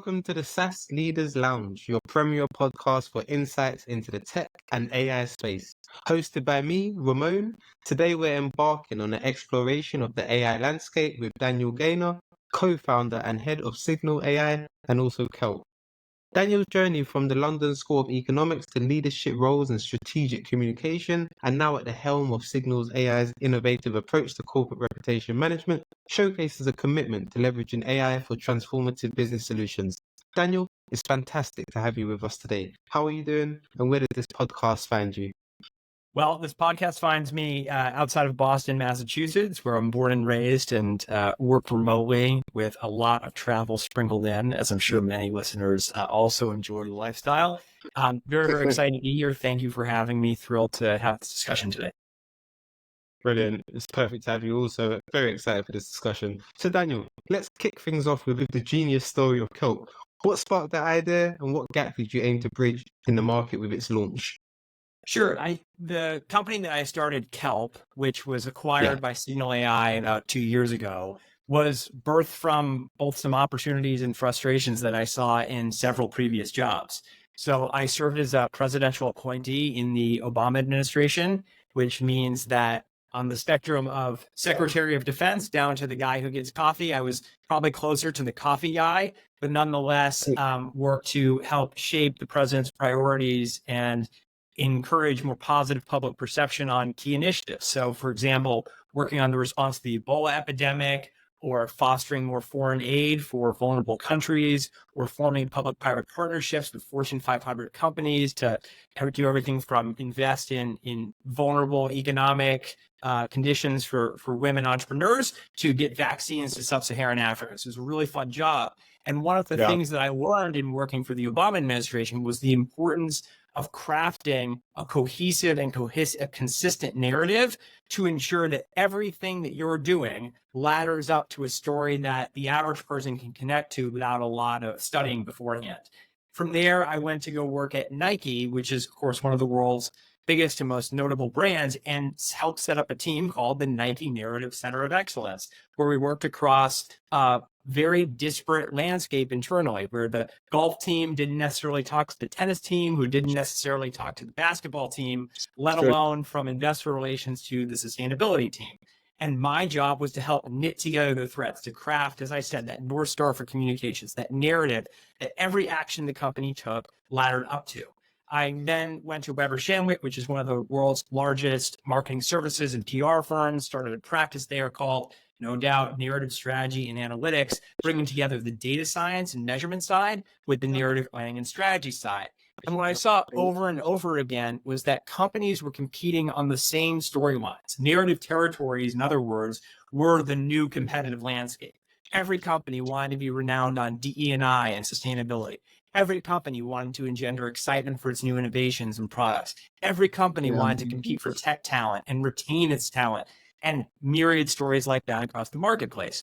welcome to the SaaS Leaders Lounge, your premier podcast for insights into the tech and AI space. Hosted by me, Ramon. Today we're embarking on an exploration of the AI landscape with Daniel Gaynor, co-founder and head of Signal AI, and also Kelp. Daniel's journey from the London School of Economics to leadership roles and strategic communication, and now at the helm of Signal's AI's innovative approach to corporate reputation management, showcases a commitment to leveraging AI for transformative business solutions. Daniel, it's fantastic to have you with us today. How are you doing, and where did this podcast find you? Well, this podcast finds me outside of Boston, Massachusetts, where I'm born and raised, and work remotely with a lot of travel sprinkled in, as I'm sure many listeners also enjoy the lifestyle. I'm very, very excited to be here. Thank you for having me. Thrilled to have this discussion today. Brilliant. It's perfect to have you also. Very excited for this discussion. So Daniel, let's kick things off with the genius story of Kelp. What sparked that idea, and what gap did you aim to bridge in the market with its launch? Sure. The company that I started, Kelp, which was acquired by Signal AI about 2 years ago, was birthed from both some opportunities and frustrations that I saw in several previous jobs. So I served as a presidential appointee in the Obama administration, which means that on the spectrum of Secretary of Defense down to the guy who gets coffee, I was probably closer to the coffee guy, but nonetheless worked to help shape the president's priorities and encourage more positive public perception on key initiatives. So, for example, working on the response to the Ebola epidemic, or fostering more foreign aid for vulnerable countries, or forming public-private partnerships with Fortune 500 companies to do everything from invest in vulnerable economic conditions for women entrepreneurs to get vaccines to sub-Saharan Africa. So it was a really fun job. And one of the things that I learned in working for the Obama administration was the importance of crafting a cohesive and consistent narrative to ensure that everything that you're doing ladders up to a story that the average person can connect to without a lot of studying beforehand. From there, I went to go work at Nike, which is, of course, one of the world's biggest and most notable brands, and helped set up a team called the Nike Narrative Center of Excellence, where we worked across very disparate landscape internally, where the golf team didn't necessarily talk to the tennis team, who didn't necessarily talk to the basketball team, let alone from investor relations to the sustainability team. And my job was to help knit together the threads, to craft, as I said, that North Star for communications, that narrative that every action the company took laddered up to. I then went to Weber Shandwick, which is one of the world's largest marketing services and PR firms, started a practice there called, no doubt, narrative strategy and analytics, bringing together the data science and measurement side with the narrative planning and strategy side. And what I saw over and over again was that companies were competing on the same storylines. Narrative territories, in other words, were the new competitive landscape. Every company wanted to be renowned on DE&I and sustainability. Every company wanted to engender excitement for its new innovations and products. Every company wanted to compete for tech talent and retain its talent, and myriad stories like that across the marketplace.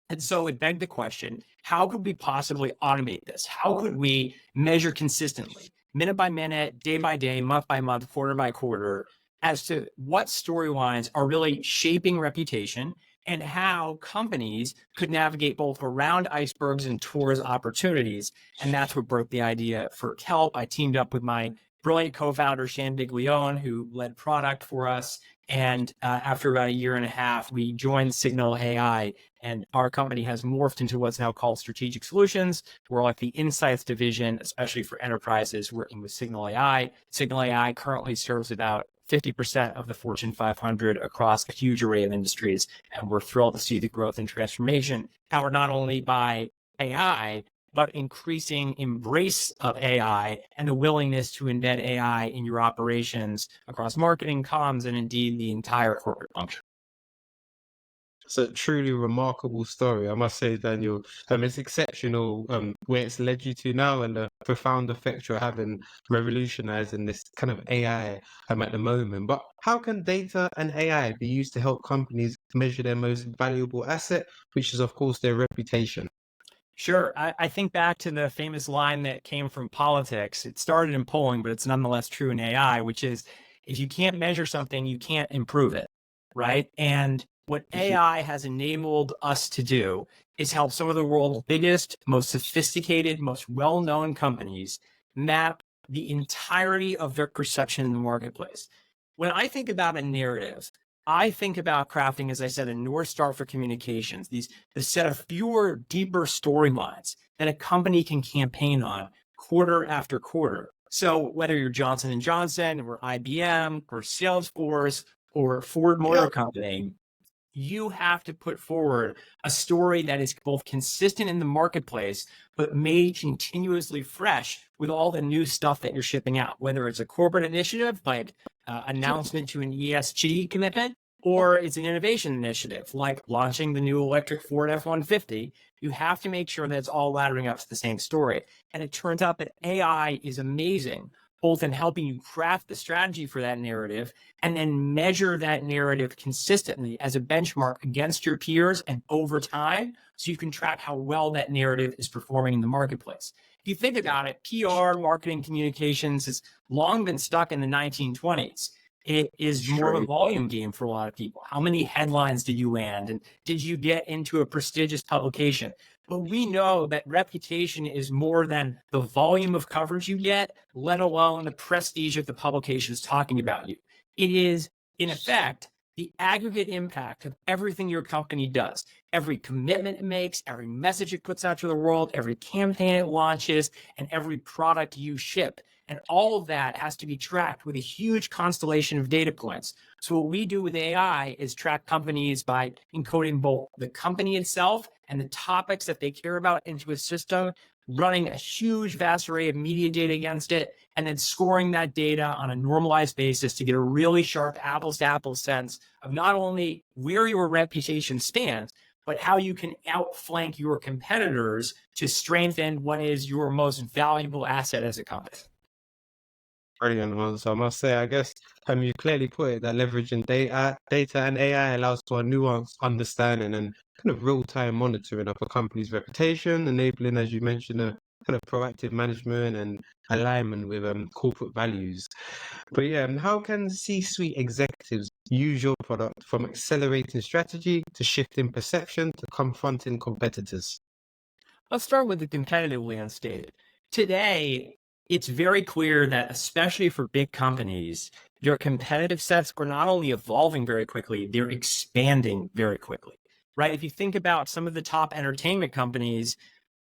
And so it begged the question, how could we possibly automate this? How could we measure consistently, minute by minute, day by day, month by month, quarter by quarter, as to what storylines are really shaping reputation and how companies could navigate both around icebergs and towards opportunities? And that's what birthed the idea for Kelp. I teamed up with my brilliant co-founder, Shan Biglione, who led product for us. And after about 1.5 years, we joined Signal AI, and our company has morphed into what's now called Strategic Solutions. We're like the insights division, especially for enterprises working with Signal AI. Signal AI currently serves about 50% of the Fortune 500 across a huge array of industries. And we're thrilled to see the growth and transformation powered not only by AI, but increasing embrace of AI and the willingness to embed AI in your operations across marketing, comms, and indeed the entire corporate function. It's a truly remarkable story, I must say, Daniel. It's exceptional where it's led you to now, and the profound effect you're having revolutionizing this kind of AI at the moment. But how can data and AI be used to help companies measure their most valuable asset, which is, of course, their reputation? Sure. I think back to the famous line that came from politics. It started in polling, but it's nonetheless true in AI, which is if you can't measure something, you can't improve it. right? And what AI has enabled us to do is help some of the world's biggest, most sophisticated, most well-known companies map the entirety of their perception in the marketplace. When I think about a narrative, I think about crafting, as I said, a North Star for communications, the set of fewer, deeper storylines that a company can campaign on quarter after quarter. So whether you're Johnson & Johnson or IBM or Salesforce or Ford Motor Company, you have to put forward a story that is both consistent in the marketplace, but made continuously fresh with all the new stuff that you're shipping out, whether it's a corporate initiative like announcement to an ESG commitment, or it's an innovation initiative like launching the new electric Ford F-150. You have to make sure that it's all laddering up to the same story. And it turns out that AI is amazing, both in helping you craft the strategy for that narrative and then measure that narrative consistently as a benchmark against your peers and over time, so you can track how well that narrative is performing in the marketplace. If you think about it, PR, marketing, communications has long been stuck in the 1920s. It is more of a volume game for a lot of people. How many headlines did you land? And did you get into a prestigious publication? But we know that reputation is more than the volume of coverage you get, let alone the prestige of the publications talking about you. It is, in effect, the aggregate impact of everything your company does. Every commitment it makes, every message it puts out to the world, every campaign it launches, and every product you ship. And all of that has to be tracked with a huge constellation of data points. So what we do with AI is track companies by encoding both the company itself and the topics that they care about into a system, running a huge, vast array of media data against it, and then scoring that data on a normalized basis to get a really sharp apples to apples sense of not only where your reputation stands, but how you can outflank your competitors to strengthen what is your most valuable asset as a company. Brilliant one. So I must say, I guess you clearly put it that leveraging data and AI allows for a nuanced understanding and kind of real-time monitoring of a company's reputation, enabling, as you mentioned, a kind of proactive management and alignment with corporate values. But yeah, how can C-suite executives use your product from accelerating strategy to shifting perception to confronting competitors? Let's start with the competitive landscape. Today, it's very clear that, especially for big companies, their competitive sets are not only evolving very quickly, they're expanding very quickly, right? If you think about some of the top entertainment companies,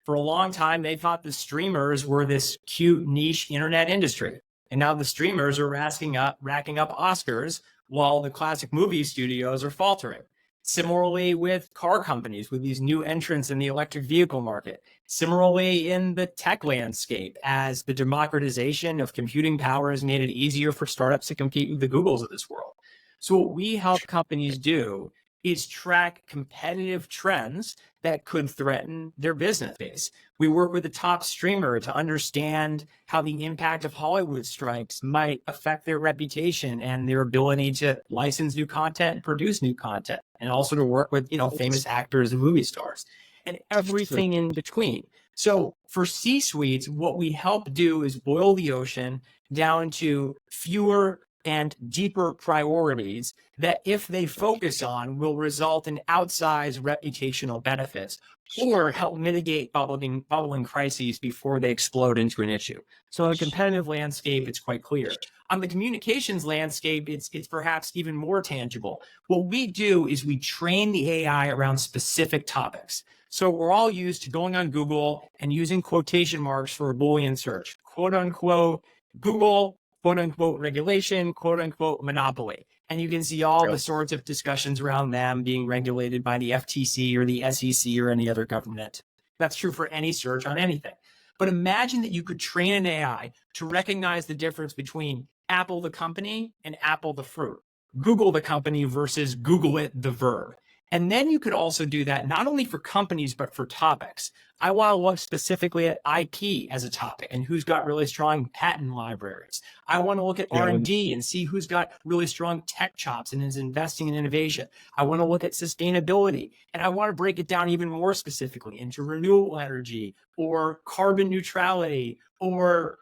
for a long time, they thought the streamers were this cute niche internet industry. And now the streamers are racking up Oscars while the classic movie studios are faltering. Similarly with car companies, with these new entrants in the electric vehicle market. Similarly in the tech landscape, as the democratization of computing power has made it easier for startups to compete with the Googles of this world. So what we help companies do is track competitive trends that could threaten their business base. We work with the top streamer to understand how the impact of Hollywood strikes might affect their reputation and their ability to license new content and produce new content, and also to work with, famous actors and movie stars and everything in between. So for C-suites, what we help do is boil the ocean down to fewer and deeper priorities that, if they focus on, will result in outsized reputational benefits or help mitigate bubbling crises before they explode into an issue. So on the competitive landscape, it's quite clear. On the communications landscape, it's perhaps even more tangible. What we do is we train the AI around specific topics. So we're all used to going on Google and using quotation marks for a Boolean search, quote unquote, Google, quote unquote, regulation, quote unquote, monopoly. And you can see all the sorts of discussions around them being regulated by the FTC or the SEC or any other government. That's true for any search on anything. But imagine that you could train an AI to recognize the difference between Apple the company and Apple the fruit, Google the company versus Google it the verb. And then you could also do that not only for companies, but for topics. I want to look specifically at IP as a topic and who's got really strong patent libraries. I want to look at R&D and see who's got really strong tech chops and is investing in innovation. I want to look at sustainability, and I want to break it down even more specifically into renewable energy or carbon neutrality or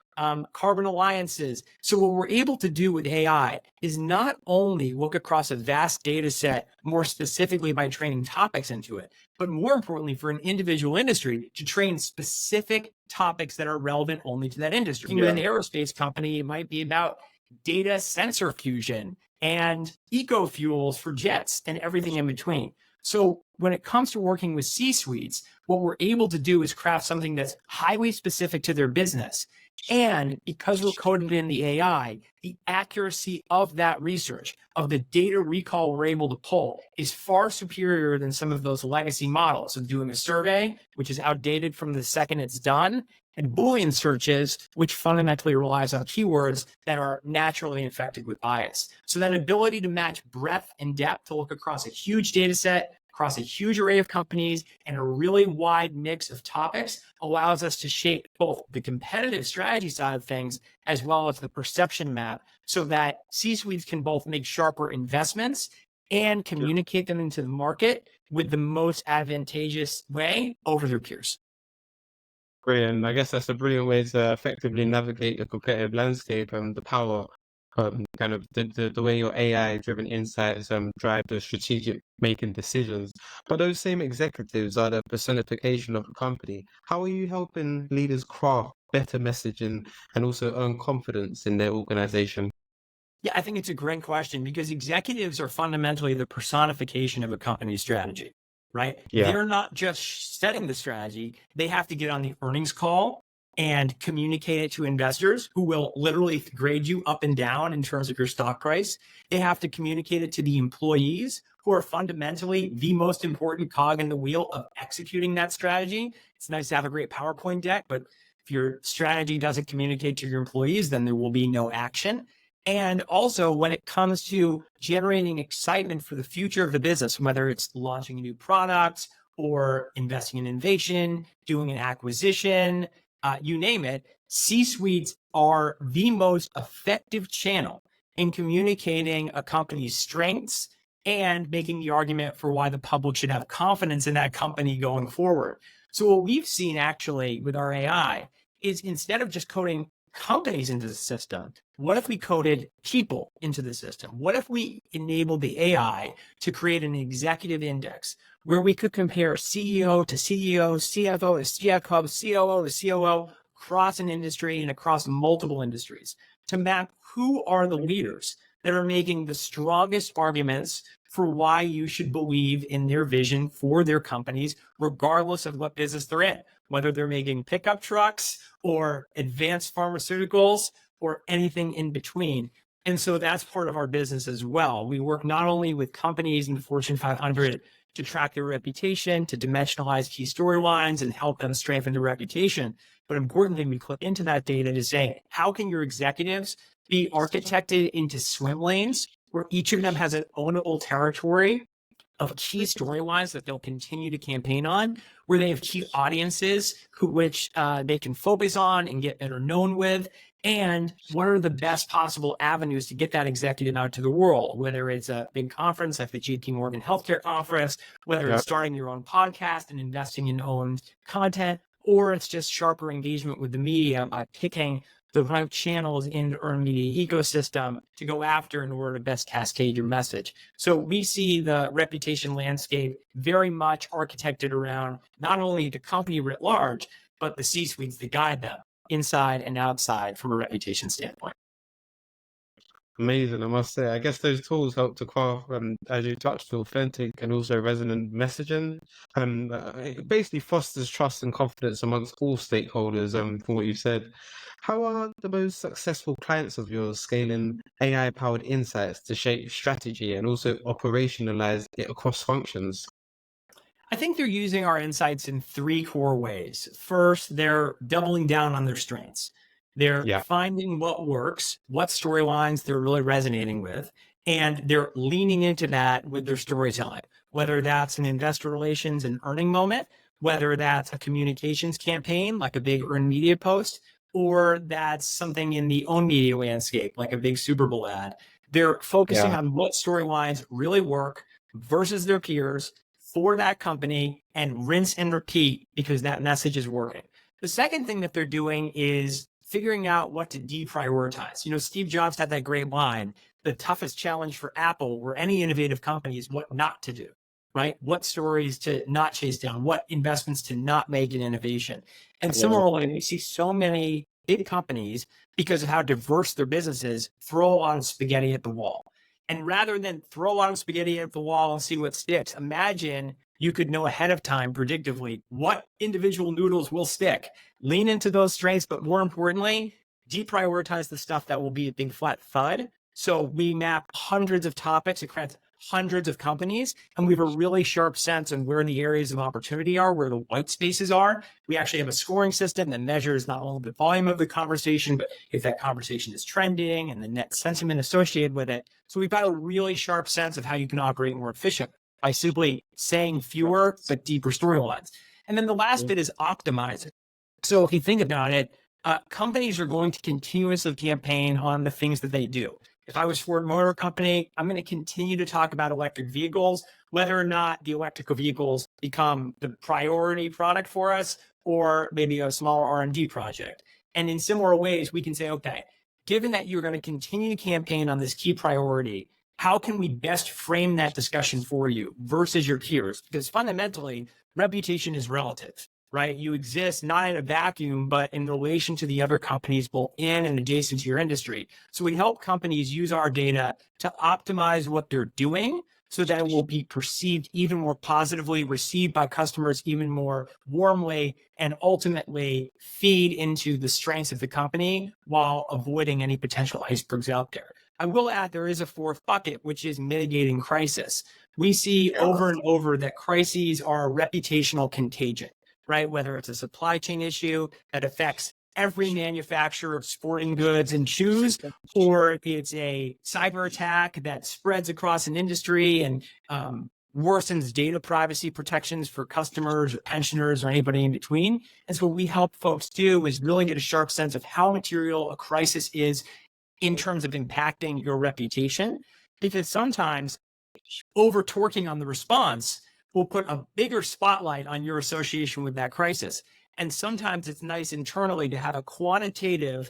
carbon alliances. So what we're able to do with AI is not only look across a vast data set more specifically by training topics into it, but more importantly for an individual industry to train specific topics that are relevant only to that industry. With an aerospace company, it might be about data sensor fusion and eco fuels for jets and everything in between. So when it comes to working with C-suites, what we're able to do is craft something that's highly specific to their business. And because we're coded in the AI, the accuracy of that research, of the data recall we're able to pull, is far superior than some of those legacy models. So doing a survey, which is outdated from the second it's done, and Boolean searches, which fundamentally relies on keywords that are naturally infected with bias. So that ability to match breadth and depth to look across a huge data set, across a huge array of companies, and a really wide mix of topics allows us to shape both the competitive strategy side of things as well as the perception map so that C-suites can both make sharper investments and communicate them into the market with the most advantageous way over their peers. Brilliant. I guess that's a brilliant way to effectively navigate the competitive landscape and the power, kind of the way your AI-driven insights drive the strategic making decisions. But those same executives are the personification of the company. How are you helping leaders craft better messaging and also earn confidence in their organization? Yeah, I think it's a great question because executives are fundamentally the personification of a company's strategy, right? Yeah. They're not just setting the strategy, they have to get on the earnings call and communicate it to investors who will literally grade you up and down in terms of your stock price. They have to communicate it to the employees who are fundamentally the most important cog in the wheel of executing that strategy. It's nice to have a great PowerPoint deck, but if your strategy doesn't communicate to your employees, then there will be no action. And also when it comes to generating excitement for the future of the business, whether it's launching a new product or investing in innovation, doing an acquisition, you name it, C-suites are the most effective channel in communicating a company's strengths and making the argument for why the public should have confidence in that company going forward. So what we've seen actually with our AI is instead of just coding companies into the system, what if we coded people into the system? What if we enabled the AI to create an executive index where we could compare CEO to CEO, CFO to CFO, COO to COO across an industry and across multiple industries to map who are the leaders that are making the strongest arguments for why you should believe in their vision for their companies, regardless of what business they're in, whether they're making pickup trucks or advanced pharmaceuticals or anything in between. And so that's part of our business as well. We work not only with companies in the Fortune 500 to track their reputation, to dimensionalize key storylines and help them strengthen their reputation, but importantly, we clip into that data to say, how can your executives be architected into swim lanes where each of them has an ownable territory of key storylines that they'll continue to campaign on, where they have key audiences which they can focus on and get better known with, and what are the best possible avenues to get that executive out to the world, whether it's a big conference like the JP Morgan Healthcare Conference, whether it's starting your own podcast and investing in owned content, or it's just sharper engagement with the media by picking the right channels in the earned media ecosystem to go after in order to best cascade your message. So we see the reputation landscape very much architected around not only the company writ large, but the C-suites that guide them inside and outside from a reputation standpoint. Amazing, I must say. I guess those tools help to craft, as you touched, authentic and also resonant messaging. It basically fosters trust and confidence amongst all stakeholders, from what you said. How are the most successful clients of yours scaling AI-powered insights to shape strategy and also operationalize it across functions? I think they're using our insights in three core ways. First, they're doubling down on their strengths. They're Yeah. finding what works, what storylines they're really resonating with, and they're leaning into that with their storytelling, whether that's an investor relations and earning moment, whether that's a communications campaign, like a big earned media post, or that's something in the own media landscape, like a big Super Bowl ad. They're focusing Yeah. on what storylines really work versus their peers for that company and rinse and repeat because that message is working. The second thing that they're doing is figuring out what to deprioritize. Steve Jobs had that great line: the toughest challenge for Apple or any innovative company is what not to do, right? What stories to not chase down, what investments to not make in innovation. And similarly, we see so many big companies, because of how diverse their business is, throw a lot of spaghetti at the wall. And rather than throw a lot of spaghetti at the wall and see what sticks, imagine you could know ahead of time predictively what individual noodles will stick. Lean into those strengths, but more importantly, deprioritize the stuff that will be a big flat thud. So we map hundreds of topics across hundreds of companies, and we have a really sharp sense of where the areas of opportunity are, where the white spaces are. We actually have a scoring system that measures not only the volume of the conversation, but if that conversation is trending and the net sentiment associated with it. So we've got a really sharp sense of how you can operate more efficient by simply saying fewer but deeper storylines. And then the last bit is optimizing. So if you think about it, companies are going to continuously campaign on the things that they do. If I was Ford Motor Company, I'm going to continue to talk about electric vehicles, whether or not the electrical vehicles become the priority product for us or maybe a smaller R&D project. And in similar ways, we can say, okay, given that you're going to continue to campaign on this key priority, how can we best frame that discussion for you versus your peers? Because fundamentally, reputation is relative, right? You exist not in a vacuum, but in relation to the other companies both in and adjacent to your industry. So we help companies use our data to optimize what they're doing so that it will be perceived even more positively, received by customers even more warmly, and ultimately feed into the strengths of the company while avoiding any potential icebergs out there. I will add there is a fourth bucket, which is mitigating crisis. We see over and over that crises are a reputational contagion, right? Whether it's a supply chain issue that affects every manufacturer of sporting goods and shoes, or it's a cyber attack that spreads across an industry and worsens data privacy protections for customers or pensioners or anybody in between. And so what we help folks do is really get a sharp sense of how material a crisis is in terms of impacting your reputation, because sometimes over torquing on the response will put a bigger spotlight on your association with that crisis. And sometimes it's nice internally to have a quantitative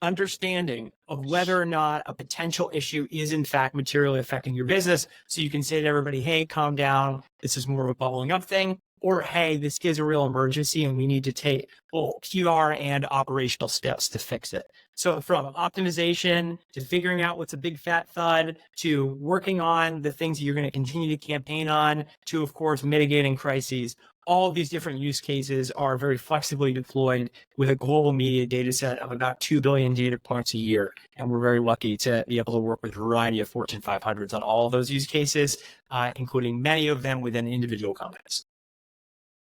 understanding of whether or not a potential issue is in fact materially affecting your business. So you can say to everybody, hey, calm down. This is more of a bubbling up thing. Or, hey, this is a real emergency and we need to take both QR and operational steps to fix it. So from optimization to figuring out what's a big fat thud to working on the things that you're going to continue to campaign on to, of course, mitigating crises, all of these different use cases are very flexibly deployed with a global media data set of about 2 billion data points a year. And we're very lucky to be able to work with a variety of Fortune 500s on all of those use cases, including many of them within individual companies.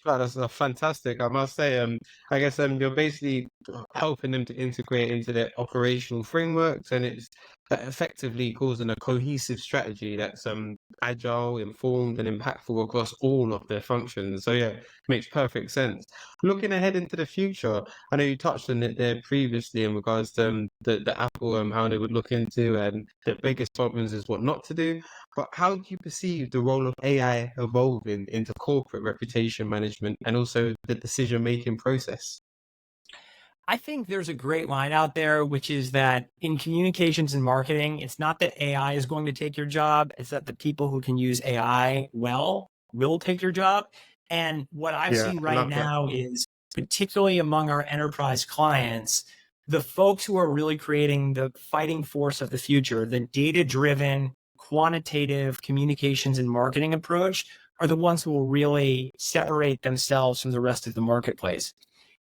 Wow, that's fantastic. I must say, I guess you're basically helping them to integrate into their operational frameworks, and it's effectively causing a cohesive strategy that's agile, informed, and impactful across all of their functions. So yeah, makes perfect sense. Looking ahead into the future, I know you touched on it there previously in regards to the Apple how they would look into, and the biggest problems is what not to do. But how do you perceive the role of AI evolving into corporate reputation management and also the decision-making process? I think there's a great line out there, which is that in communications and marketing, it's not that AI is going to take your job, it's that the people who can use AI well will take your job. And what I've Yeah, seen I right love that. now is, particularly among our enterprise clients, the folks who are really creating the fighting force of the future, the data-driven, quantitative communications and marketing approach, are the ones who will really separate themselves from the rest of the marketplace.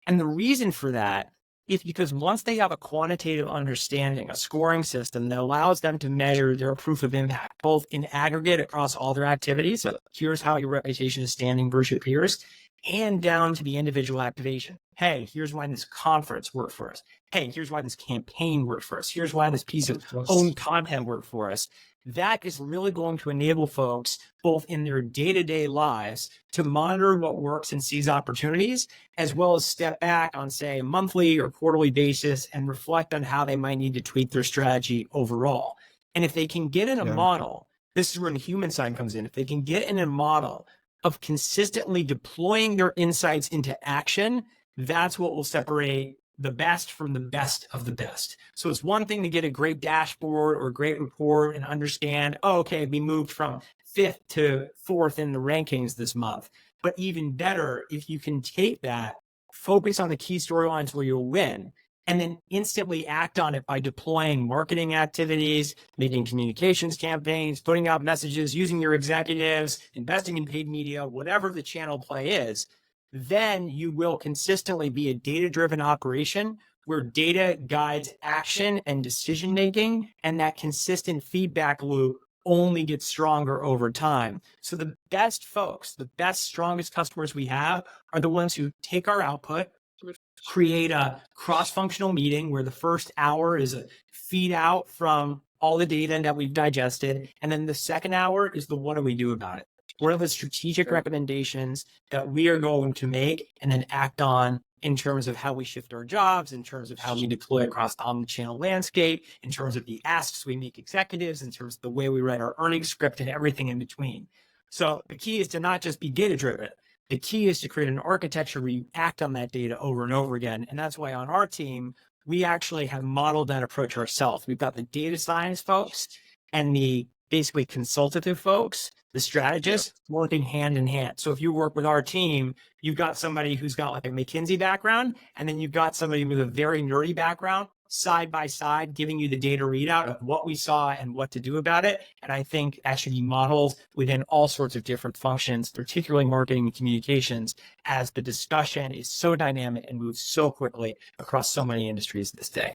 And the reason for that is because once they have a quantitative understanding, a scoring system that allows them to measure their proof of impact, both in aggregate across all their activities. So here's how your reputation is standing versus your peers, and down to the individual activation. Hey, here's why this conference worked for us. Hey, here's why this campaign worked for us. Here's why this piece of owned content worked for us. That is really going to enable folks, both in their day-to-day lives, to monitor what works and seize opportunities, as well as step back on, say, a monthly or quarterly basis and reflect on how they might need to tweak their strategy overall. And if they can get in a model, this is where the human side comes in. If they can get in a model of consistently deploying their insights into action, that's what will separate the best from the best of the best. So it's one thing to get a great dashboard or a great report and understand, oh, okay, we moved from 5th to 4th in the rankings this month. But even better, if you can take that, focus on the key storylines where you'll win, and then instantly act on it by deploying marketing activities, making communications campaigns, putting out messages, using your executives, investing in paid media, whatever the channel play is, then you will consistently be a data-driven operation where data guides action and decision-making, and that consistent feedback loop only gets stronger over time. So the best folks, the best, strongest customers we have are the ones who take our output, create a cross-functional meeting where the first hour is a feed out from all the data that we've digested. And then the second hour is the what do we do about it? What are the strategic recommendations that we are going to make and then act on in terms of how we shift our jobs, in terms of how we deploy across the omnichannel landscape, in terms of the asks we make executives, in terms of the way we write our earnings script and everything in between. So the key is to not just be data-driven. The key is to create an architecture where you act on that data over and over again. And that's why on our team, we actually have modeled that approach ourselves. We've got the data science folks and the basically consultative folks, the strategists, working hand in hand. So if you work with our team, you've got somebody who's got like a McKinsey background, and then you've got somebody with a very nerdy background side by side, giving you the data readout of what we saw and what to do about it. And I think that should be modeled within all sorts of different functions, particularly marketing and communications, as the discussion is so dynamic and moves so quickly across so many industries this day.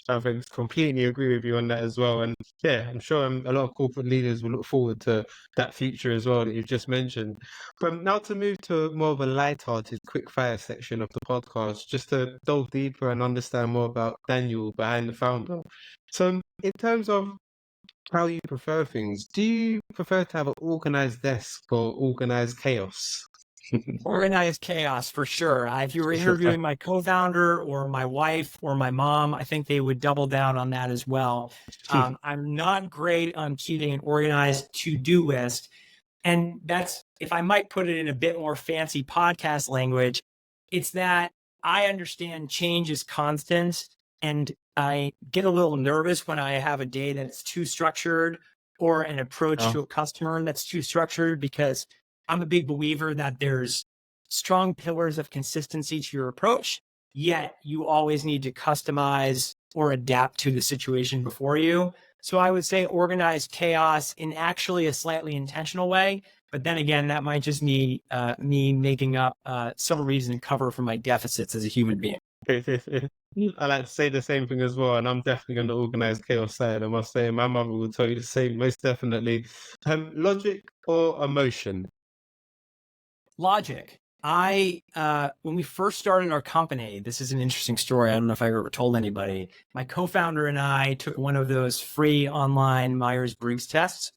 I think completely agree with you on that as well. And yeah, I'm sure a lot of corporate leaders will look forward to that feature as well that you've just mentioned. But now to move to more of a light-hearted quick fire section of the podcast, just to delve deeper and understand more about Daniel behind the founder. So in terms of how you prefer things, do you prefer to have an organized desk or organized chaos? Organized chaos for sure. If you were interviewing my co-founder or my wife or my mom, I think they would double down on that as well. I'm not great on keeping an organized to-do list. And that's, if I might put it in a bit more fancy podcast language, it's that I understand change is constant, and I get a little nervous when I have a day that's too structured or an approach to a customer that's too structured, because I'm a big believer that there's strong pillars of consistency to your approach, yet you always need to customize or adapt to the situation before you. So I would say organized chaos in actually a slightly intentional way. But then again, that might just be me making up some reason to cover for my deficits as a human being. I like to say the same thing as well, and I'm definitely on the organized chaos side. I must say, my mother will tell you the same, most definitely. Logic or emotion? Logic. When we first started our company, this is an interesting story. I don't know if I ever told anybody. My co-founder and I took one of those free online Myers-Briggs tests.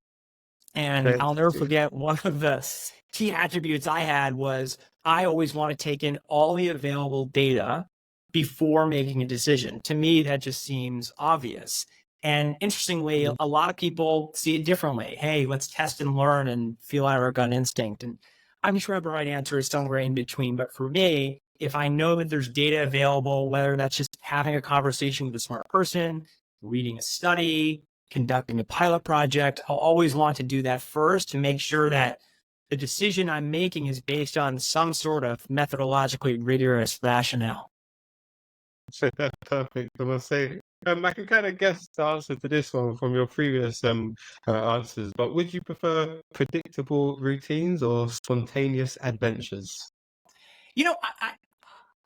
And I'll never forget, one of the key attributes I had was I always want to take in all the available data before making a decision. To me, that just seems obvious. And interestingly, a lot of people see it differently. Hey, let's test and learn and feel out our gut instinct. And I'm sure the right answer is somewhere in between. But for me, if I know that there's data available, whether that's just having a conversation with a smart person, reading a study, conducting a pilot project, I'll always want to do that first to make sure that the decision I'm making is based on some sort of methodologically rigorous rationale. So that's perfect. I must say, I can kind of guess the answer to this one from your previous answers, but would you prefer predictable routines or spontaneous adventures? You know,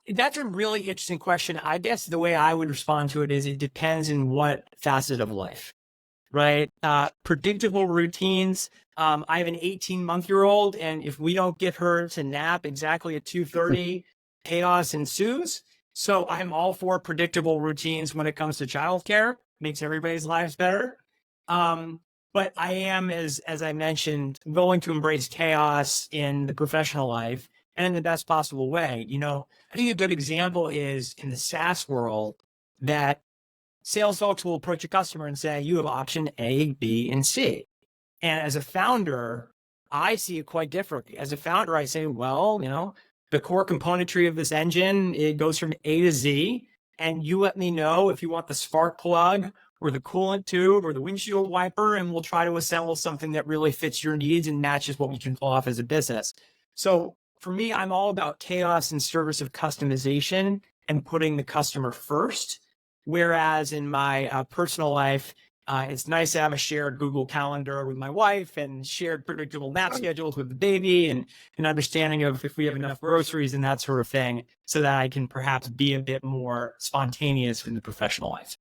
that's a really interesting question. I guess the way I would respond to it is it depends in what facet of life, right? Predictable routines. I have an 18-month-year-old, and if we don't get her to nap exactly at 2:30, chaos ensues. So I'm all for predictable routines when it comes to childcare. Makes everybody's lives better. But I am, as I mentioned, going to embrace chaos in the professional life and in the best possible way. You know, I think a good example is in the SaaS world that sales folks will approach a customer and say, you have option A, B, and C. And as a founder, I see it quite differently. As a founder, I say, well, you know, the core componentry of this engine, it goes from A to Z. And you let me know if you want the spark plug or the coolant tube or the windshield wiper, and we'll try to assemble something that really fits your needs and matches what we can pull off as a business. So for me, I'm all about chaos in service of customization and putting the customer first. Whereas in my personal life, it's nice to have a shared Google Calendar with my wife and shared predictable nap schedules with the baby and an understanding of if we have enough groceries and that sort of thing, so that I can perhaps be a bit more spontaneous in the professional life.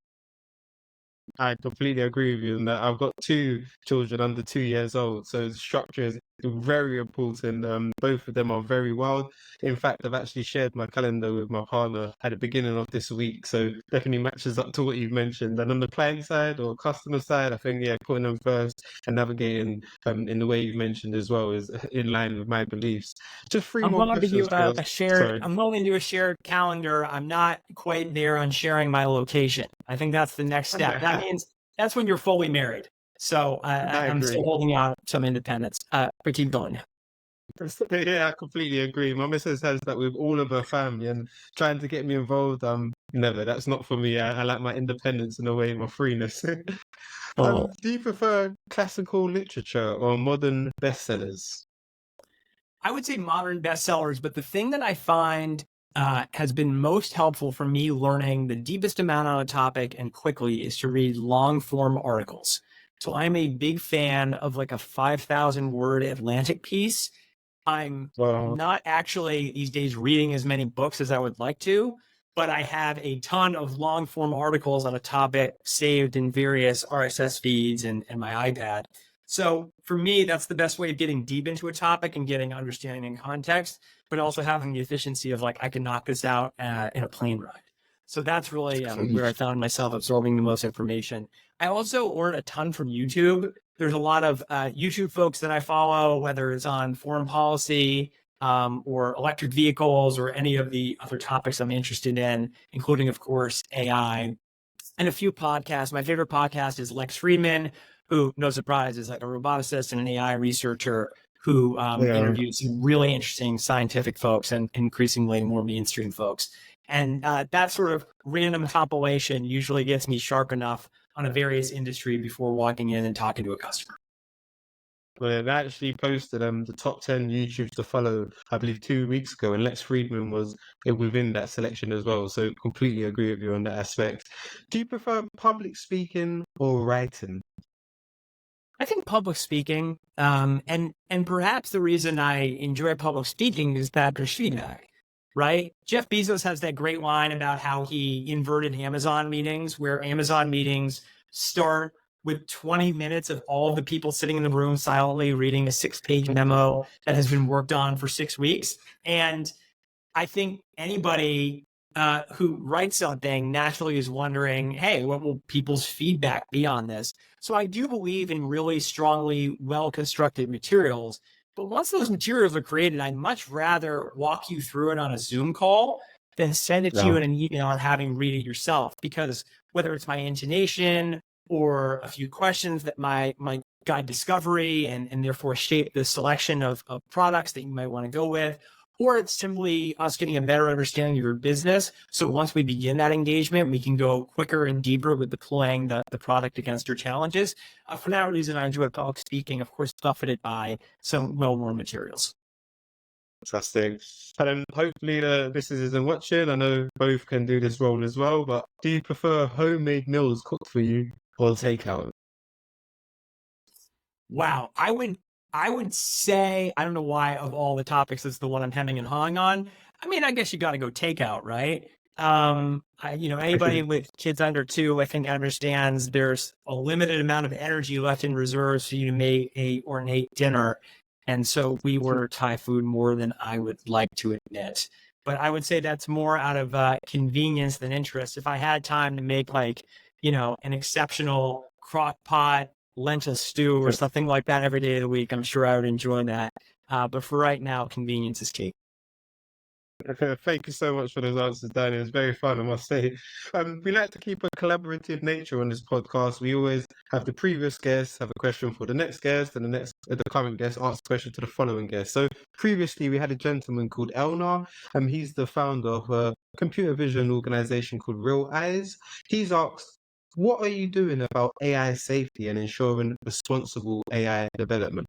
I completely agree with you in that. I've got two children under 2 years old, so structure is very important. Both of them are very wild. In fact, I've actually shared my calendar with my partner at the beginning of this week, so definitely matches up to what you've mentioned. And on the client side or customer side, I think putting them first and navigating in the way you've mentioned as well is in line with my beliefs. Just three I'm more willing to do questions, Chris. Sorry. I'm willing to do a shared calendar. I'm not quite there on sharing my location. I think that's the next step. That means that's when you're fully married. So I'm still agree. holding out some independence. But keep going. Yeah, I completely agree. My missus has that with all of her family and trying to get me involved. Never. That's not for me. I like my independence in a way, my freeness. Oh, Do you prefer classical literature or modern bestsellers? I would say modern bestsellers, but the thing that I find has been most helpful for me learning the deepest amount on a topic and quickly is to read long form articles. So I'm a big fan of like a 5,000 word Atlantic piece. I'm Well, not actually these days reading as many books as I would like to, but I have a ton of long form articles on a topic saved in various RSS feeds and my iPad. So for me, that's the best way of getting deep into a topic and getting understanding and context, but also having the efficiency of like, I can knock this out in a plane ride. So that's really where I found myself absorbing the most information. I also learned a ton from YouTube. There's a lot of YouTube folks that I follow, whether it's on foreign policy or electric vehicles or any of the other topics I'm interested in, including, of course, AI and a few podcasts. My favorite podcast is Lex Friedman, who, no surprise, is like a roboticist and an AI researcher who yeah. interviews some really interesting scientific folks and increasingly more mainstream folks. And that sort of random compilation usually gets me sharp enough on a various industry before walking in and talking to a customer. Well, they actually posted the top 10 YouTubes to follow, I believe, 2 weeks ago, and Lex Friedman was within that selection as well. So completely agree with you on that aspect. Do you prefer public speaking or writing? I think public speaking, and perhaps the reason I enjoy public speaking is that there's feedback, right? Jeff Bezos has that great line about how he inverted Amazon meetings, where Amazon meetings start with 20 minutes of all of the people sitting in the room silently reading a 6-page memo that has been worked on for 6 weeks. And I think anybody who writes something naturally is wondering, hey, what will people's feedback be on this? So I do believe in really strongly well-constructed materials. But once those materials are created, I'd much rather walk you through it on a Zoom call than send it to you No. in an email and having read it yourself. Because whether it's my intonation or a few questions that might guide discovery and therefore shape the selection of products that you might want to go with, or it's simply us getting a better understanding of your business. So once we begin that engagement, we can go quicker and deeper with deploying the product against your challenges. For that reason, I enjoy public speaking, of course, buffeted by some well-worn materials. Fantastic. And then hopefully the business isn't watching. I know both can do this role as well, but do you prefer homemade meals cooked for you or takeout? Wow. I would say, I don't know why of all the topics, it's the one I'm hemming and hawing on. I mean, I guess you got to go takeout, right? Anybody with kids under 2, I think understands there's a limited amount of energy left in reserves for you to make a ornate dinner. And so we order Thai food more than I would like to admit. But I would say that's more out of convenience than interest. If I had time to make an exceptional crock pot lentil stew or something like that every day of the week, I'm sure I would enjoy that. But for right now, convenience is key. Thank you so much for those answers, Danny. It was very fun, I must say. We like to keep a collaborative nature on this podcast. We always have the previous guest have a question for the next guest, and the current guest asks a question to the following guest. So previously, we had a gentleman called Elnar. He's the founder of a computer vision organization called Real Eyes. He's asked, "What are you doing about AI safety and ensuring responsible AI development?"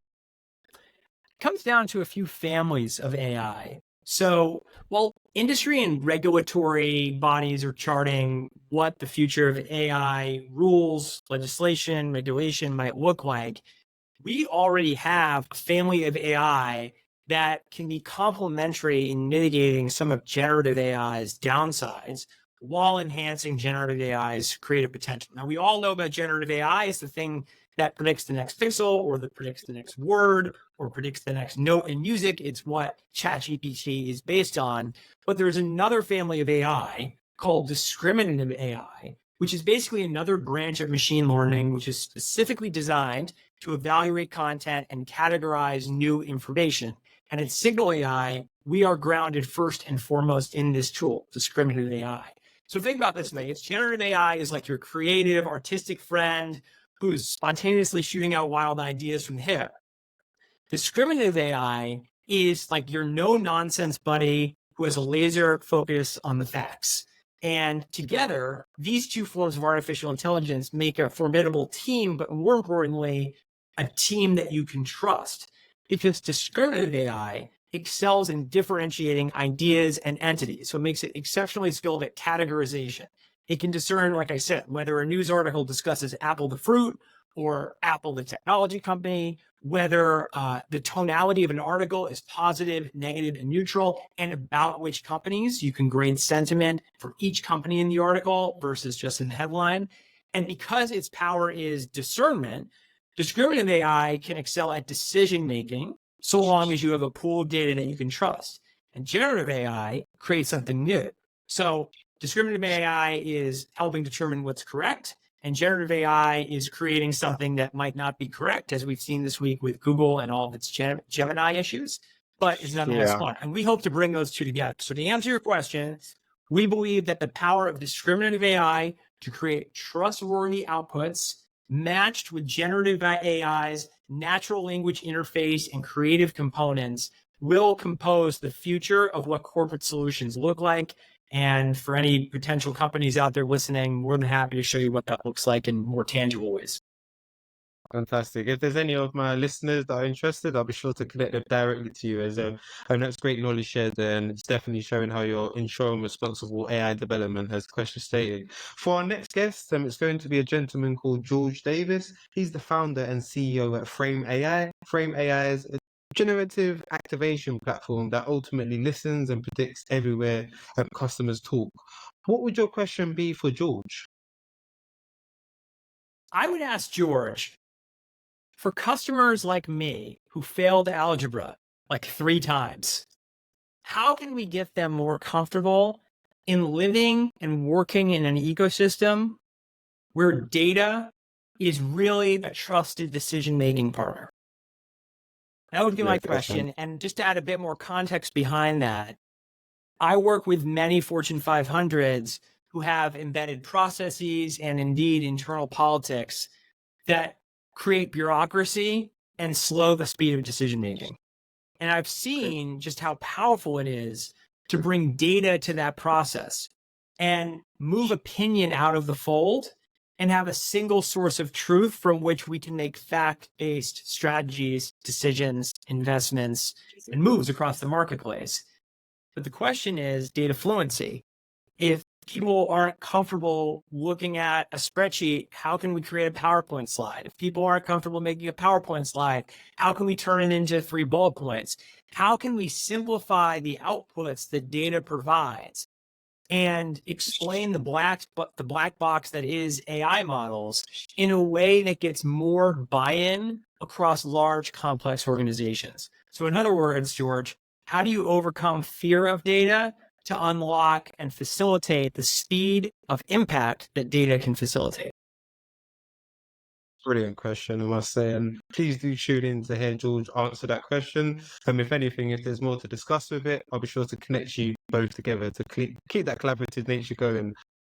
Comes down to a few families of AI. So while industry and regulatory bodies are charting what the future of AI rules, legislation, regulation might look like, we already have a family of AI that can be complementary in mitigating some of generative AI's downsides while enhancing generative AI's creative potential. Now, we all know about generative AI as the thing that predicts the next pixel or that predicts the next word or predicts the next note in music. It's what ChatGPT is based on. But there's another family of AI called discriminative AI, which is basically another branch of machine learning, which is specifically designed to evaluate content and categorize new information. And in Signal AI, we are grounded first and foremost in this tool, discriminative AI. So think about this way. It's generative AI is like your creative, artistic friend who's spontaneously shooting out wild ideas from the hip. Discriminative AI is like your no-nonsense buddy who has a laser focus on the facts. And together, these two forms of artificial intelligence make a formidable team, but more importantly, a team that you can trust. Because discriminative AI excels in differentiating ideas and entities. So it makes it exceptionally skilled at categorization. It can discern, like I said, whether a news article discusses Apple the fruit or Apple the technology company, whether the tonality of an article is positive, negative, and neutral, and about which companies. You can grade sentiment for each company in the article versus just in the headline. And because its power is discernment, discriminative AI can excel at decision-making so long as you have a pool of data that you can trust. And generative AI creates something new. So discriminative AI is helping determine what's correct, and generative AI is creating something that might not be correct, as we've seen this week with Google and all of its Gemini issues, but it's nonetheless fun. And we hope to bring those two together. So to answer your question, we believe that the power of discriminative AI to create trustworthy outputs matched with generative AI's natural language interface and creative components will compose the future of what corporate solutions look like. And for any potential companies out there listening, more than happy to show you what that looks like in more tangible ways. Fantastic. If there's any of my listeners that are interested, I'll be sure to connect them directly to you and that's great knowledge shared there, and it's definitely showing how you're ensuring responsible AI development, as the question stated. For our next guest, it's going to be a gentleman called George Davis. He's the founder and CEO at Frame AI. Frame AI is a generative activation platform that ultimately listens and predicts everywhere customers talk. What would your question be for George? I would ask George, for customers like me who failed algebra like 3 times, how can we get them more comfortable in living and working in an ecosystem where data is really a trusted decision-making partner? That would be my question. And just to add a bit more context behind that, I work with many Fortune 500s who have embedded processes and indeed internal politics that create bureaucracy and slow the speed of decision-making. And I've seen just how powerful it is to bring data to that process and move opinion out of the fold and have a single source of truth from which we can make fact-based strategies, decisions, investments, and moves across the marketplace. But the question is data fluency. If people aren't comfortable looking at a spreadsheet, how can we create a PowerPoint slide? If people aren't comfortable making a PowerPoint slide, how can we turn it into 3 bullet points? How can we simplify the outputs that data provides and explain the black box that is AI models in a way that gets more buy-in across large, complex organizations? So in other words, George, how do you overcome fear of data to unlock and facilitate the speed of impact that data can facilitate? Brilliant question, I must say, and please do tune in to hear George answer that question. If anything, if there's more to discuss with it, I'll be sure to connect you both together to keep that collaborative nature going.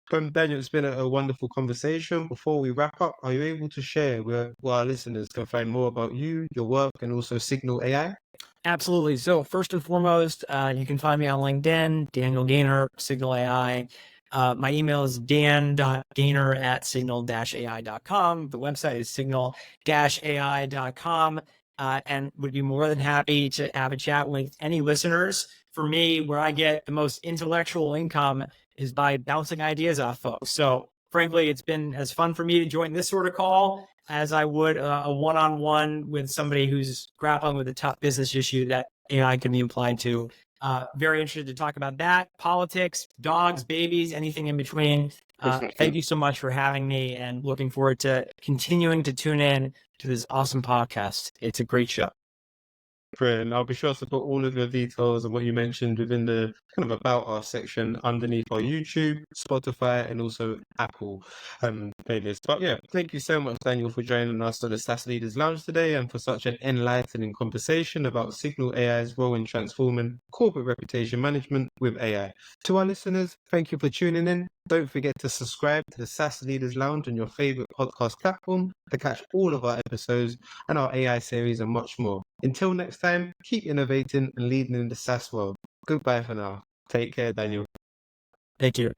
Daniel, it's been a wonderful conversation. Before we wrap up, are you able to share where our listeners can find more about you, your work, and also Signal AI? Absolutely. So first and foremost, you can find me on LinkedIn, Daniel Gaynor, Signal AI. My email is dan.gaynor@signal-ai.com. The website is signal-ai.com, and would be more than happy to have a chat with any listeners. For me, where I get the most intellectual income is by bouncing ideas off folks. So frankly, it's been as fun for me to join this sort of call as I would a one-on-one with somebody who's grappling with a tough business issue that AI can be applied to. Very interested to talk about that, politics, dogs, babies, anything in between. Thank you so much for having me, and looking forward to continuing to tune in to this awesome podcast. It's a great show. Brilliant. I'll be sure to put all of the details and what you mentioned within the kind of about us section underneath our YouTube, Spotify, and also Apple playlist. But yeah, thank you so much, Daniel, for joining us on the SaaS Leaders Lounge today and for such an enlightening conversation about Signal AI's role in transforming corporate reputation management with AI. To our listeners, thank you for tuning in. Don't forget to subscribe to the SaaS Leaders Lounge on your favorite podcast platform to catch all of our episodes and our AI series and much more. Until next time, keep innovating and leading in the SaaS world. Goodbye for now. Take care, Daniel. Thank you.